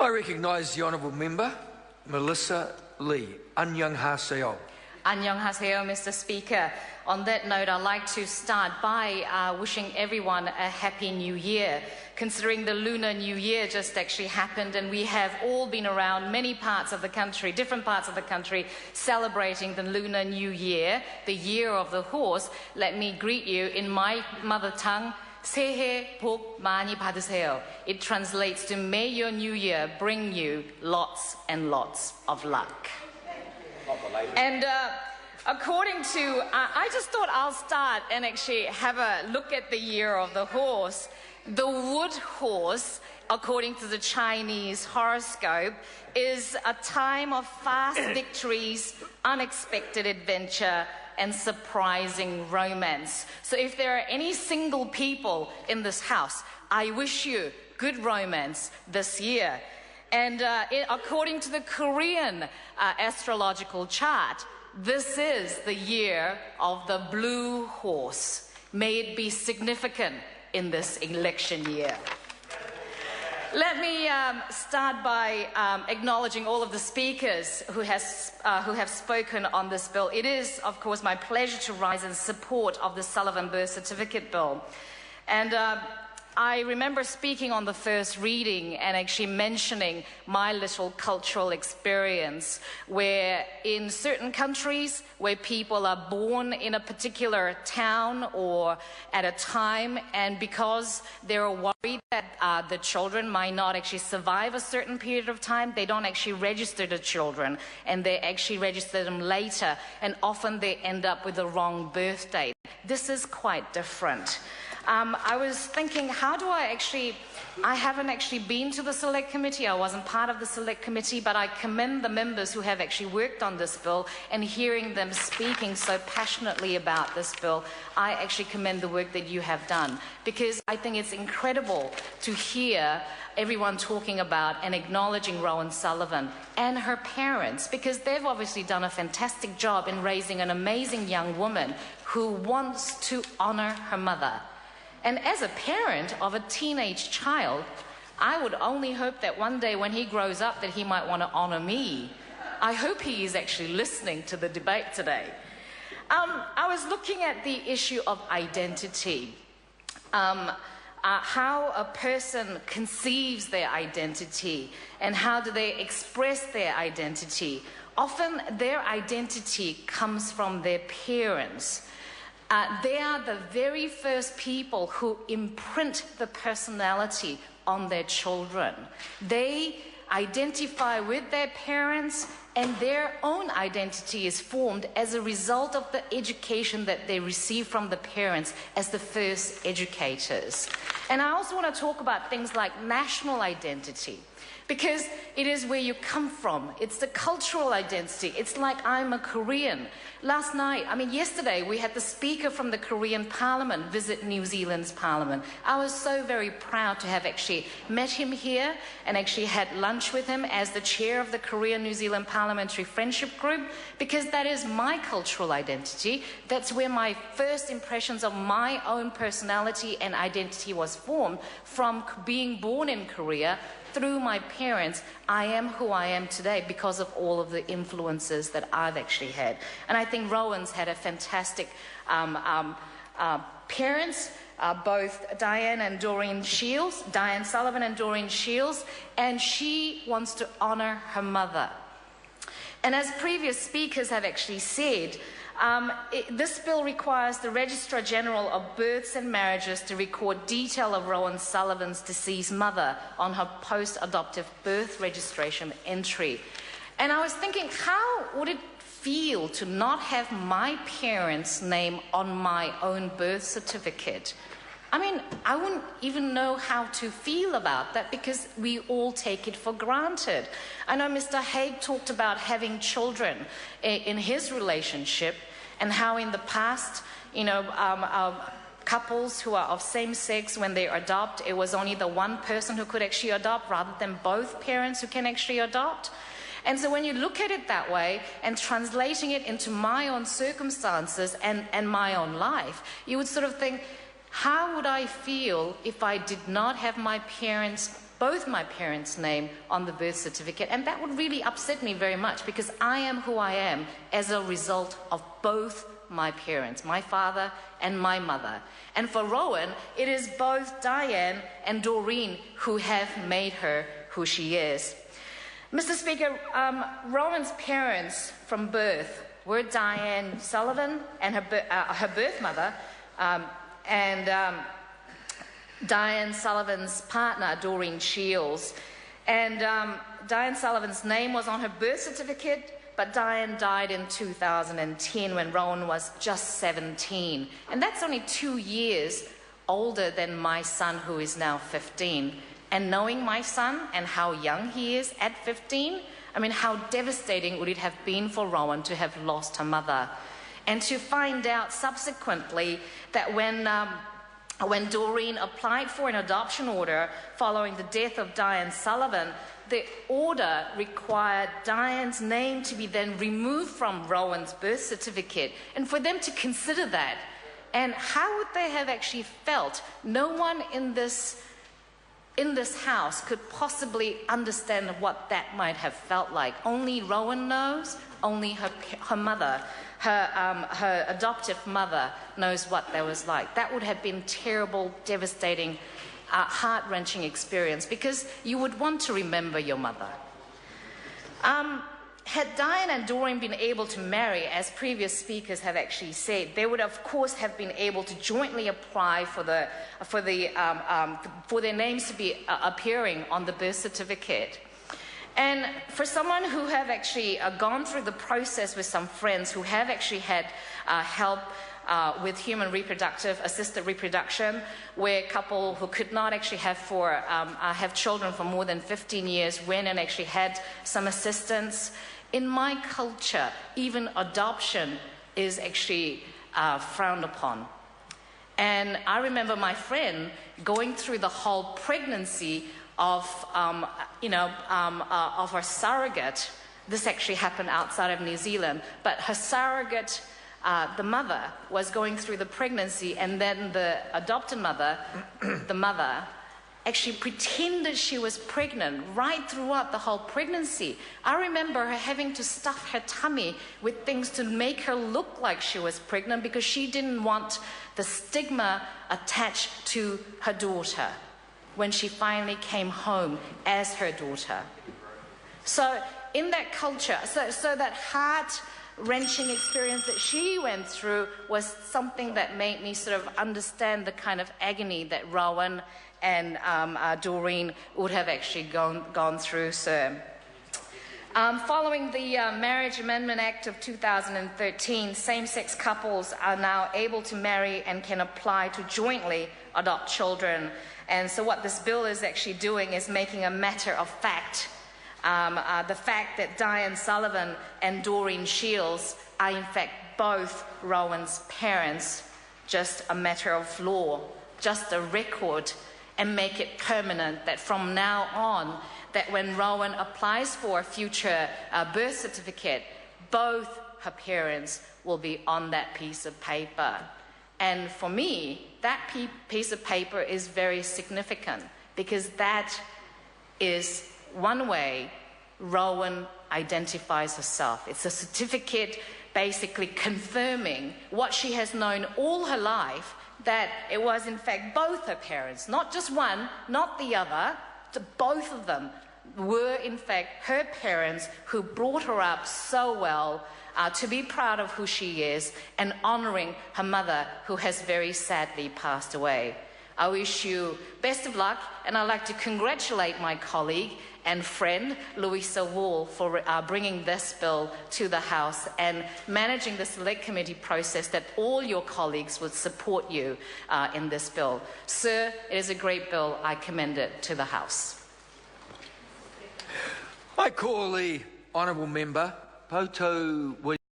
I recognise the Honourable Member, Melissa Lee. Annyeonghaseyo. Annyeonghaseyo, Mr. Speaker. On that note, I'd like to start by wishing everyone a happy new year, considering the Lunar New Year just actually happened and we have all been around many parts of the country, different parts of the country, celebrating the Lunar New Year, the Year of the Horse. Let me greet you in my mother tongue. 새해 복 많이 받으세요. It translates to may your new year bring you lots and lots of luck. And according to, I just thought I'll start and actually have a look at the Year of the Horse. The wood horse, according to the Chinese horoscope, is a time of fast victories, unexpected adventure, and surprising romance. So if there are any single people in this house, I wish you good romance this year. And according to the Korean astrological chart, this is the year of the blue horse. May it be significant in this election year. Let me start by acknowledging all of the speakers who have spoken on this bill. It is, of course, my pleasure to rise in support of the Sullivan Birth Certificate Bill. And I remember speaking on the first reading and actually mentioning my little cultural experience where in certain countries where people are born in a particular town or at a time, and because they're worried that the children might not actually survive a certain period of time, they don't actually register the children and they actually register them later, and often they end up with the wrong birth date. This is quite different. I was thinking, how do I haven't actually been to the Select Committee. I wasn't part of the Select Committee, but I commend the members who have actually worked on this bill, and hearing them speaking so passionately about this bill, I actually commend the work that you have done, because I think it's incredible to hear everyone talking about and acknowledging Rowan Sullivan and her parents, because they've obviously done a fantastic job in raising an amazing young woman who wants to honor her mother. And as a parent of a teenage child, I would only hope that one day when he grows up that he might want to honor me. I hope he is actually listening to the debate today. I was looking at the issue of identity, how a person conceives their identity and how do they express their identity. Often their identity comes from their parents. They are the very first people who imprint the personality on their children. They identify with their parents, and their own identity is formed as a result of the education that they receive from the parents as the first educators. And I also want to talk about things like national identity, because it is where you come from. It's the cultural identity. It's like I'm a Korean. Yesterday we had the Speaker from the Korean Parliament visit New Zealand's Parliament. I was so very proud to have actually met him here and actually had lunch with him as the chair of the Korea-New Zealand Parliamentary Friendship Group, because that is my cultural identity. That's where my first impressions of my own personality and identity was formed, from being born in Korea. Through my parents, I am who I am today because of all of the influences that I've actually had. And I think Rowan's had a fantastic parents, both Diane Sullivan and Doreen Shields, and she wants to honor her mother. And as previous speakers have actually said, this bill requires the Registrar General of Births and Marriages to record detail of Rowan Sullivan's deceased mother on her post-adoptive birth registration entry. And I was thinking, how would it feel to not have my parents' name on my own birth certificate? I wouldn't even know how to feel about that, because we all take it for granted. I know Mr. Haig talked about having children in his relationship, and how in the past, couples who are of same sex, when they adopt, it was only the one person who could actually adopt rather than both parents who can actually adopt. And so when you look at it that way and translating it into my own circumstances and my own life, you would sort of think, how would I feel if I did not have my parents both my parents' name on the birth certificate, and that would really upset me very much because I am who I am as a result of both my parents, my father and my mother. And for Rowan, it is both Diane and Doreen who have made her who she is. Mr. Speaker, Rowan's parents from birth were Diane Sullivan and her birth mother, and Diane Sullivan's partner, Doreen Shields. And Diane Sullivan's name was on her birth certificate, but Diane died in 2010 when Rowan was just 17. And that's only 2 years older than my son, who is now 15. And knowing my son and how young he is at 15, I mean, how devastating would it have been for Rowan to have lost her mother? And to find out subsequently that when Doreen applied for an adoption order following the death of Diane Sullivan, the order required Diane's name to be then removed from Rowan's birth certificate, and for them to consider that. And how would they have actually felt? No one in this house could possibly understand what that might have felt like. Only Rowan knows, only her mother, her adoptive mother knows what that was like. That would have been terrible, devastating, heart-wrenching experience, because you would want to remember your mother. Had Diane and Doreen been able to marry, as previous speakers have actually said, they would of course have been able to jointly apply for their names to be appearing on the birth certificate. And for someone who have actually gone through the process with some friends who have actually had help with human assisted reproduction, where a couple who could not actually have children for more than 15 years went and actually had some assistance. In my culture, even adoption is actually frowned upon. And I remember my friend going through the whole pregnancy of her surrogate. This actually happened outside of New Zealand, but her surrogate, the mother, was going through the pregnancy, and then the adopted mother, the mother, actually pretended she was pregnant right throughout the whole pregnancy. I remember her having to stuff her tummy with things to make her look like she was pregnant because she didn't want the stigma attached to her daughter when she finally came home as her daughter. So in that culture, so that heart-wrenching experience that she went through was something that made me sort of understand the kind of agony that Rowan and Doreen would have actually gone through, sir. Following the Marriage Amendment Act of 2013, same-sex couples are now able to marry and can apply to jointly adopt children. And so what this bill is actually doing is making a matter of fact. The fact that Diane Sullivan and Doreen Shields are in fact both Rowan's parents, just a matter of law, just a record, and make it permanent that from now on, that when Rowan applies for a future birth certificate, both her parents will be on that piece of paper. And for me, that piece of paper is very significant, because that is one way Rowan identifies herself. It's a certificate basically confirming what she has known all her life, that it was in fact both her parents, not just one, not the other, both of them were in fact her parents who brought her up so well, to be proud of who she is and honouring her mother, who has very sadly passed away. I wish you best of luck, and I'd like to congratulate my colleague and friend, Louisa Wall, for bringing this bill to the House and managing the Select Committee process, that all your colleagues would support you in this bill. Sir, it is a great bill. I commend it to the House. I call the honourable member, Poto Williams.